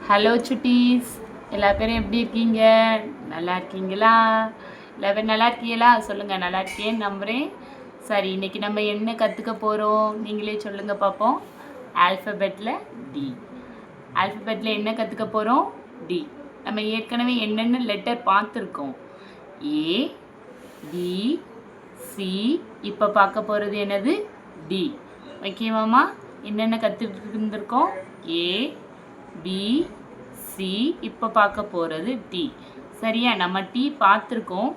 Hello சுட்டீஸ், எல்லா பேரும் எப்படி இருக்கீங்க? நல்லா இருக்கீங்களா? எல்லா பேரும் நல்லா இருக்கீங்களா? சொல்லுங்கள், நல்லா இருக்கேன்னு நம்புகிறேன். சரி, இன்றைக்கி நம்ம என்ன கற்றுக்க போகிறோம்? நீங்களே சொல்லுங்கள் பார்ப்போம். ஆல்ஃபபெட்டில் டி. ஆல்ஃபபெட்டில் என்ன கற்றுக்க போகிறோம்? டி. நம்ம ஏற்கனவே என்னென்ன லெட்டர் பார்த்துருக்கோம். ஏ, பி, சி. இப்போ பார்க்க போகிறது என்னது? டி. ஓகேவாம்மா? என்னென்ன கற்றுட்டு இருந்திருக்கோம்? ஏ, பி, சி. இப்போ பார்க்க போகிறது டி. சரியா? நம்ம டி பார்த்துருக்கோம்.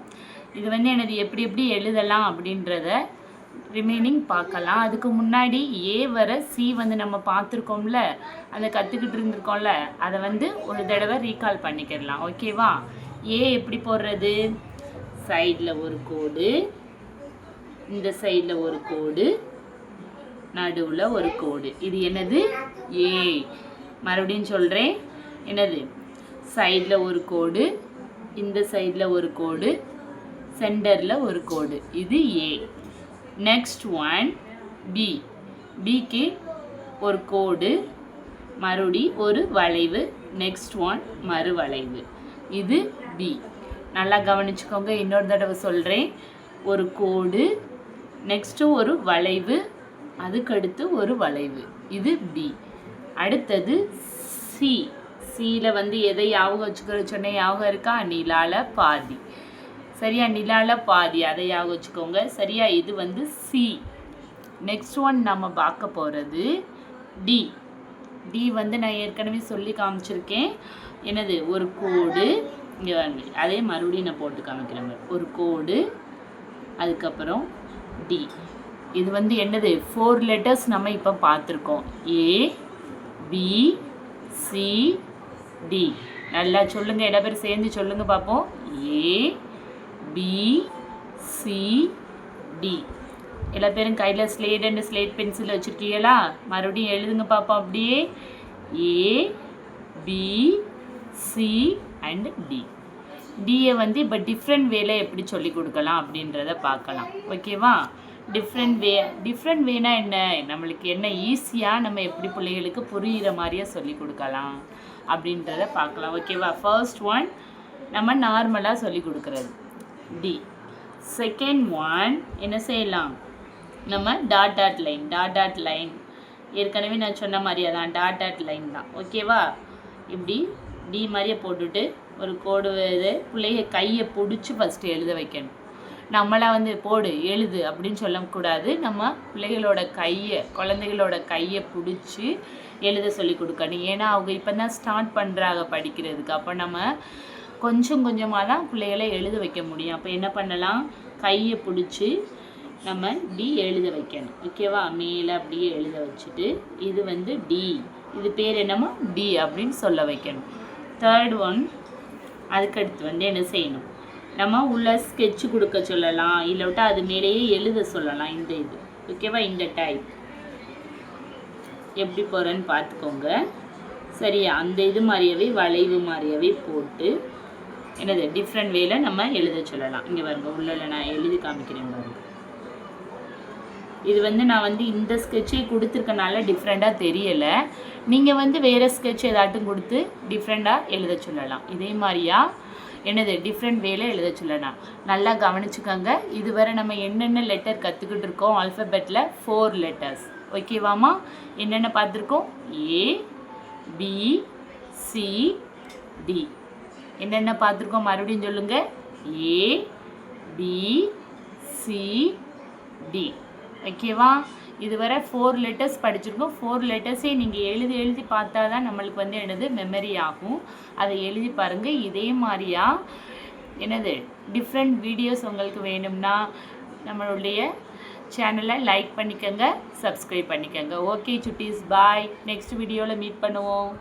இது என்னது எப்படி எப்படி எழுதலாம் அப்படின்றத ரிமைனிங் பார்க்கலாம். அதுக்கு முன்னாடி ஏ வர சி நம்ம பார்த்துருக்கோம்ல, அதை கற்றுக்கிட்டு இருந்திருக்கோம்ல, அதை ஒரு தடவை ரீகால் பண்ணிக்கிடலாம். ஓகேவா? ஏ எப்படி போடுறது? சைடில் ஒரு கோடு, இந்த சைடில் ஒரு கோடு, நடுவில் ஒரு கோடு. இது என்னது? ஏ. மறுபடியும் சொல்கிறேன். என்னது? சைடில் ஒரு கோடு, இந்த சைடில் ஒரு கோடு, சென்டரில் ஒரு கோடு. இது ஏ. Next one B. பிக்கு ஒரு கோடு, மறுபடி ஒரு வளைவு, நெக்ஸ்ட் ஒன் மறு வளைவு. இது பி. நல்லா கவனிச்சுக்கோங்க. இன்னொரு தடவை சொல்கிறேன். ஒரு கோடு, நெக்ஸ்ட்டு ஒரு வளைவு, அதுக்கடுத்து ஒரு வளைவு. இது பி. அடுத்தது சி. சியில் எதை ஞாபகம் வச்சுக்கிற சொன்ன ஞாபகம் இருக்கா? நிலால பாதி. சரியா? நிலால பாதி, அதை ஞாபகம் வச்சுக்கோங்க. சரியா? இது சி. நெக்ஸ்ட் ஒன் நம்ம பார்க்க போகிறது டி. டி நான் ஏற்கனவே சொல்லி காமிச்சிருக்கேன். என்னது? ஒரு கோடு. இங்கே அதே மறுபடியும் நான் போட்டு காமிக்கிறேன். ஒரு கோடு, அதுக்கப்புறம் டி. இது என்னது? 4 லெட்டர்ஸ் நம்ம இப்போ பார்த்துருக்கோம். ஏ, பி, சி, டி. நல்லா சொல்லுங்கள், எல்லா பேரும் சேர்ந்து சொல்லுங்கள் பார்ப்போம். ஏ, பி, சி, டி. எல்லா பேரும் கையில் ஸ்லேட் அண்ட் ஸ்லேட் பென்சில் வச்சுருக்கீங்களா? மறுபடியும் எழுதுங்க பார்ப்போம். அப்படியே ஏ, பி, சி அண்ட் டி. டியை இப்போ டிஃப்ரெண்ட் வேல எப்படி சொல்லி கொடுக்கலாம் அப்படின்றத பார்க்கலாம். ஓகேவா? டிஃப்ரெண்ட் வேனா என்ன? நம்மளுக்கு என்ன ஈஸியாக நம்ம எப்படி பிள்ளைகளுக்கு புரிகிற மாதிரியே சொல்லி கொடுக்கலாம் அப்படின்றத பார்க்கலாம். ஓகேவா? ஃபர்ஸ்ட் ஒன் நம்ம நார்மலாக சொல்லி கொடுக்குறது டி. செகண்ட் ஒன் என்ன செய்யலாம்? நம்ம டாட் லைன். ஏற்கனவே நான் சொன்ன மாதிரியே தான், டாட் லைன் தான். ஓகேவா? இப்படி டி மாதிரியே போட்டுட்டு ஒரு கோடு பிள்ளைய கையை பிடிச்சி ஃபஸ்ட்டு எழுத வைக்கணும். நம்மளாம் போடு எழுது அப்படின்னு சொல்லக்கூடாது. நம்ம பிள்ளைகளோட குழந்தைகளோட கையை பிடிச்சி எழுத சொல்லி கொடுக்கணும். ஏன்னா அவங்க இப்போ தான் ஸ்டார்ட் பண்ணுறாங்க படிக்கிறதுக்கு. அப்போ நம்ம கொஞ்சம் கொஞ்சமாக தான் பிள்ளைகளை எழுத வைக்க முடியும். அப்போ என்ன பண்ணலாம்? கையை பிடிச்சி நம்ம டி எழுத வைக்கணும். ஓகேவா? மேலே அப்படியே எழுத வச்சுட்டு இது டி. இது பேர் என்னமோ டி அப்படின்னு சொல்ல வைக்கணும். தேர்ட் ஒன், அதுக்கடுத்து என்ன செய்யணும்? நம்ம உள்ள ஸ்கெட்சு கொடுக்க சொல்லலாம், இல்லைவிட்டா அது மேலேயே எழுத சொல்லலாம். இந்த இது ஓகேவா? இந்த டைப் எப்படி போகிறேன்னு பார்த்துக்கோங்க. சரியா? அந்த இது மாதிரியாவே வளைவு மாதிரியாவே போட்டு என்னது டிஃப்ரெண்ட் வேல நம்ம எழுத சொல்லலாம். இங்கே பாருங்க, உள்ள நான் எழுதி காமிக்கிறேன் பாருங்க. இது நான் இந்த ஸ்கெட்சே கொடுத்துருக்கனால டிஃப்ரெண்ட்டாக தெரியலை. நீங்கள் வேறு ஸ்கெட்ச் ஏதாட்டும் கொடுத்து டிஃப்ரெண்ட்டாக எழுத சொல்லலாம். இதே மாதிரியா என்னது டிஃப்ரெண்ட் வேல எழுத சொல்லலாம். நல்லா கவனிச்சுக்கோங்க. இதுவரை நம்ம என்னென்ன லெட்டர் கற்றுக்கிட்டு இருக்கோம்? ஆல்ஃபபெட்டில் 4 லெட்டர்ஸ். ஓகேவாம்மா? என்னென்ன பார்த்துருக்கோம்? ஏ, பி, சி, டி. என்னென்ன பார்த்துருக்கோம்? மறுபடியும் சொல்லுங்கள். ஏ, பி, சி, டி. ஓகேவா? இதுவரை 4 லெட்டர்ஸ் படிச்சிருக்கோம். 4 லெட்டர்ஸே நீங்கள் எழுதி பார்த்தா தான் நம்மளுக்கு என்னது மெமரி ஆகும். அதை எழுதி பாருங்கள். இதே மாதிரியா என்னது டிஃப்ரெண்ட் வீடியோஸ் உங்களுக்கு வேணும்னா நம்மளுடைய சேனலை லைக் பண்ணிக்கோங்க, சப்ஸ்கிரைப் பண்ணிக்கோங்க. ஓகே சுட்டீஸ், பாய். நெக்ஸ்ட் வீடியோவில் மீட் பண்ணுவோம்.